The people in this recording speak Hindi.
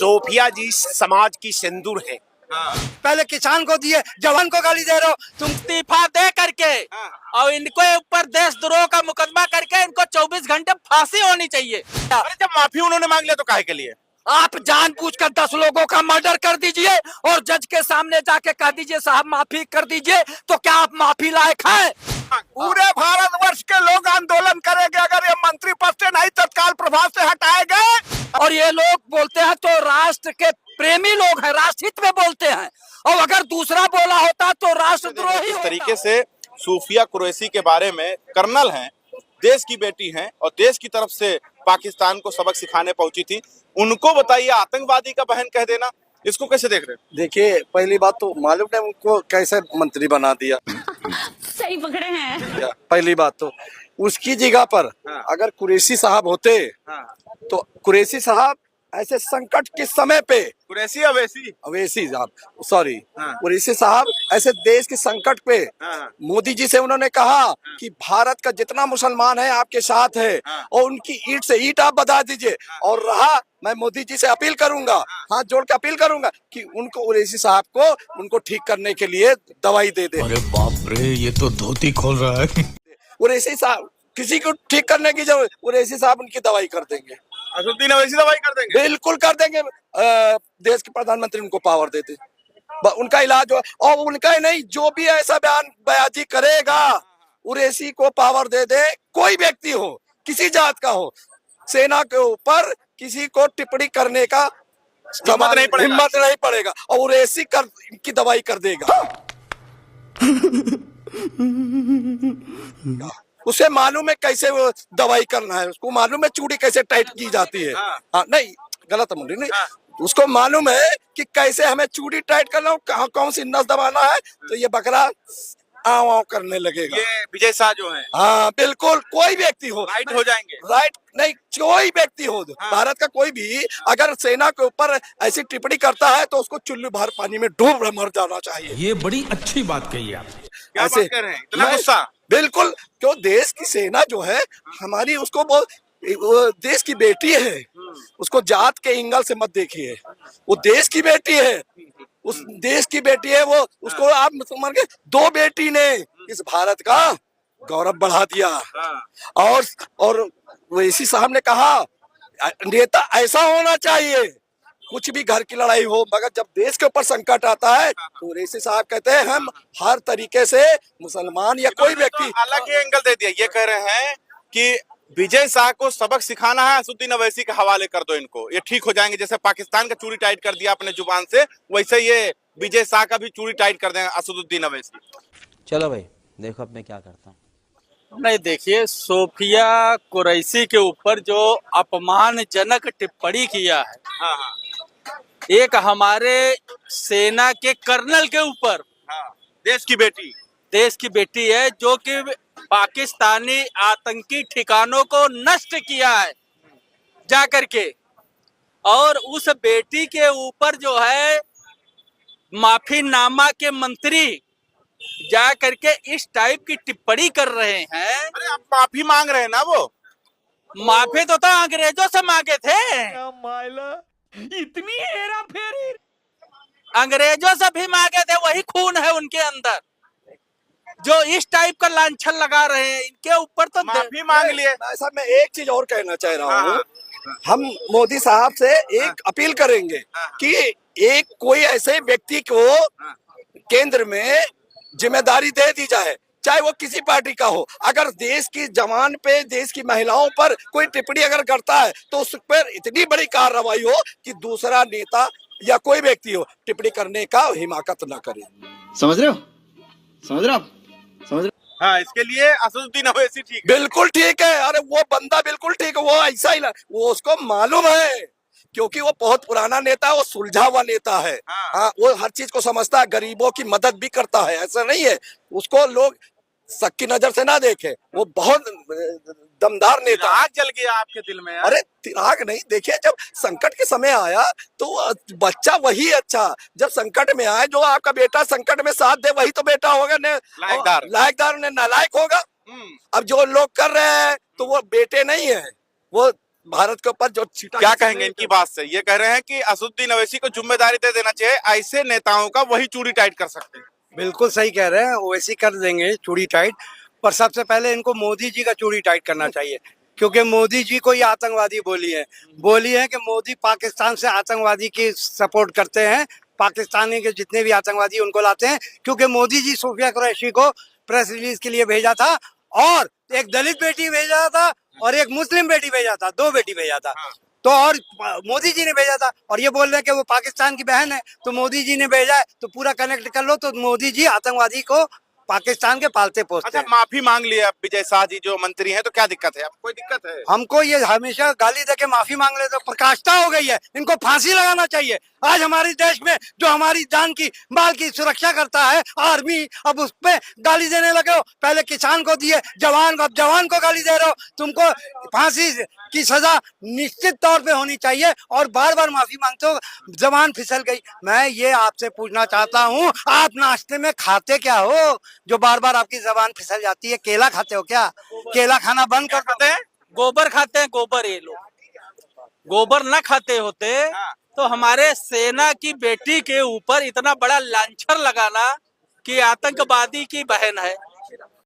सोफिया जी समाज की सिंदूर है। पहले किसान को दिए, जवान को गाली दे रहे हो तुम। इस्तीफा दे करके और इनके ऊपर देशद्रोह का मुकदमा करके इनको 24 घंटे फांसी होनी चाहिए। अरे जब माफी उन्होंने मांग लिया तो काहे के लिए? आप जानबूझकर 10 लोगों का मर्डर कर दीजिए और जज के सामने जाके कह दीजिए साहब माफी कर दीजिए, तो क्या आप माफी लायक हैं? पूरे भारतवर्ष के लोग आंदोलन करेंगे अगर ये मंत्री पद से नहीं तत्काल प्रभाव से हटाए गए। और ये लोग बोलते हैं तो राष्ट्र के प्रेमी लोग हैं, राष्ट्रहित में बोलते हैं, और अगर दूसरा बोला होता तो राष्ट्रद्रोही इस होता। तरीके से सूफिया कुरैशी के बारे में कर्नल हैं, देश की बेटी हैं और देश की तरफ से पाकिस्तान को सबक सिखाने पहुंची थी, उनको बताइए आतंकवादी का बहन कह देना, इसको कैसे देख रहे हैं? देखिए, पहली बात तो मालूम है उनको कैसे मंत्री बना दिया। सही पकड़े हैं। पहली बात तो उसकी जगह पर अगर कुरैशी साहब होते तो कुरैशी साहब ऐसे संकट के समय पे कुरैशी अवैसी अवैसी साहब सॉरी हाँ। कुरैशी साहब ऐसे देश के संकट पे मोदी जी से उन्होंने कहा कि भारत का जितना मुसलमान है आपके साथ है और उनकी ईंट से ईंट आप बता दीजिए। और रहा, मैं मोदी जी से अपील करूंगा, हाथ जोड़ के अपील करूंगा कि उनको कुरैशी साहब को उनको ठीक करने के लिए दवाई दे दे। अरे बाप रे, ये तो धोती खोल रहा है। कुरैशी साहब किसी को ठीक करने की जरूरत, कुरैशी साहब उनकी दवाई कर देंगे, असदुद्दीन अवैसी दवाई कर देंगे, बिल्कुल कर देंगे। देश के प्रधानमंत्री उनको पावर देते, उनका इलाज हो। और उनका ही नहीं, जो भी ऐसा बयाजी करेगा कुरैशी को पावर दे दे, कोई व्यक्ति हो, किसी जात का हो, सेना के ऊपर किसी को टिप्पणी करने का हिम्मत नहीं पड़ेगा और कुरैशी की दवाई कर देगा। उसे मालूम है कैसे वो दवाई करना है, उसको मालूम है चूड़ी कैसे टाइट की जाती है। हाँ नहीं, गलत मुंडी नहीं, उसको मालूम है कि कैसे हमें चूड़ी टाइट करना, कहाँ कौन सी नस दबाना है, तो ये बकरा आव आव करने लगेगा। ये विजय शाह जो है, हाँ बिल्कुल, कोई व्यक्ति हो राइट हो जाएंगे, राइट नहीं, कोई व्यक्ति हो भारत का कोई भी अगर सेना के ऊपर ऐसी टिप्पणी करता है तो उसको चुल्लू भर पानी में डूब मर जाना चाहिए। ये बड़ी अच्छी बात कही आप। क्या बात कर रहे हैं, इतना गुस्सा? बिल्कुल, क्यों देश की सेना जो है हमारी, उसको वो देश की बेटी है, उसको जात के एंगल से मत देखिए, वो देश की बेटी है, उस देश की बेटी है वो, उसको आप मुसलमान के दो बेटी ने इस भारत का गौरव बढ़ा दिया। और वैसी साहब ने कहा नेता ऐसा होना चाहिए, कुछ भी घर की लड़ाई हो, मगर जब देश के ऊपर संकट आता है तो कुरैशी साहब कहते हैं हम हर तरीके से मुसलमान या कोई व्यक्ति। अलग एंगल दे दिया, ये कह रहे हैं कि विजय शाह को सबक सिखाना है, असदुद्दीन अवैसी के हवाले कर दो इनको, ये ठीक हो जाएंगे। जैसे पाकिस्तान का चूड़ी टाइट कर दिया अपने जुबान से, वैसे ये विजय शाह का भी चूड़ी टाइट कर देंगे असदुद्दीन अवैसी। चलो भाई देखो अब मैं क्या करता हूँ। नहीं देखिए, सोफिया कुरैशी के ऊपर जो अपमानजनक टिप्पणी किया है, एक हमारे सेना के कर्नल के ऊपर, देश की बेटी है जो कि पाकिस्तानी आतंकी ठिकानों को नष्ट किया है जा करके, और उस बेटी के ऊपर जो है माफीनामा के मंत्री जा करके इस टाइप की टिप्पणी कर रहे हैं। अरे आप माफी मांग रहे हैं ना, वो माफी तो अंग्रेजों से मांगे थे, इतनी हेरा फेरी अंग्रेजों से भी मांगे थे, वही खून है उनके अंदर जो इस टाइप का लांछन लगा रहे हैं, इनके ऊपर तो माफी मांग लिए। ऐसा मैं एक चीज और कहना चाह रहा हूँ, हम मोदी साहब से एक अपील करेंगे कि एक कोई ऐसे व्यक्ति को केंद्र में जिम्मेदारी दे दी जाए, चाहे वो किसी पार्टी का हो, अगर देश की जवान पे, देश की महिलाओं पर कोई टिप्पणी अगर करता है तो उस पर इतनी बड़ी कार्रवाई हो कि दूसरा नेता या कोई व्यक्ति हो टिप्पणी करने का हिमाकत न करे। समझ रहे हो, समझ रहे हो आप, समझ रहे? हाँ, इसके लिए असदुद्दीन अवैसी ठीक है, बिल्कुल ठीक है। अरे वो बंदा बिल्कुल ठीक है, वो ऐसा ही, वो उसको मालूम है क्योंकि वो बहुत पुराना नेता है, वो सुलझा हुआ नेता है। हाँ, वो हर चीज को समझता है, गरीबों की मदद भी करता है, ऐसा नहीं है उसको लोग शक की नजर से ना देखे, वो बहुत दमदार नेता। आग जल गया आपके दिल में यार? अरे तिराग नहीं, देखिए जब संकट के समय आया तो बच्चा वही अच्छा, जब संकट में आए, जो आपका बेटा संकट में साथ दे वही तो बेटा होगा, लायकदार ने नालायक होगा। अब जो लोग कर रहे हैं तो वो बेटे नहीं है, वो भारत के ऊपर जो क्या कहेंगे इनकी बात से? ये कह रहे हैं कि असदुद्दीन अवैसी को जिम्मेदारी दे देना चाहिए, ऐसे नेताओं का वही चूड़ी टाइट कर सकते हैं। बिल्कुल सही कह रहे हैं, ओवैसी कर देंगे चूड़ी टाइट, पर सबसे पहले इनको मोदी जी का चूड़ी टाइट करना चाहिए, क्योंकि मोदी जी को ही आतंकवादी बोली है कि मोदी पाकिस्तान से आतंकवादी की सपोर्ट करते हैं, पाकिस्तानी के जितने भी आतंकवादी उनको लाते हैं, क्योंकि मोदी जी सोफिया कुरैशी को प्रेस रिलीज के लिए भेजा था, और एक दलित बेटी भेजा था और एक मुस्लिम बेटी भेजा था, 2 बेटी भेजा था। तो और मोदी जी ने भेजा था, और ये बोल रहे हैं कि वो पाकिस्तान की बहन है, तो मोदी जी ने भेजा है, तो पूरा कनेक्ट कर लो, तो मोदी जी आतंकवादी को पाकिस्तान के पालते पोसते अच्छा, हैं। माफी मांग लिया विजय शाह जी जो मंत्री हैं, तो क्या दिक्कत है? आपको कोई दिक्कत है? हमको ये हमेशा गाली देके माफी मांग ले तो प्रकाष्ठा हो गई है, इनको फांसी लगाना चाहिए। आज हमारे देश में जो हमारी जान की माल की सुरक्षा करता है आर्मी, अब उस पे गाली देने लगे हो। पहले किसान को दिए, जवान को, अब जवान को गाली दे रहे हो। तुमको फांसी की सजा निश्चित तौर पे होनी चाहिए, और बार बार माफी मांगते हो, जबान फिसल गई। मैं ये आपसे पूछना चाहता हूँ, आप नाश्ते में खाते क्या हो जो बार बार आपकी जबान फिसल जाती है? केला खाते हो क्या? केला खाना बंद कर देते हैं। गोबर खाते हैं, गोबर। ये लोग गोबर न खाते होते तो हमारे सेना की बेटी के ऊपर इतना बड़ा लांछर लगाना कि आतंकवादी की बहन है,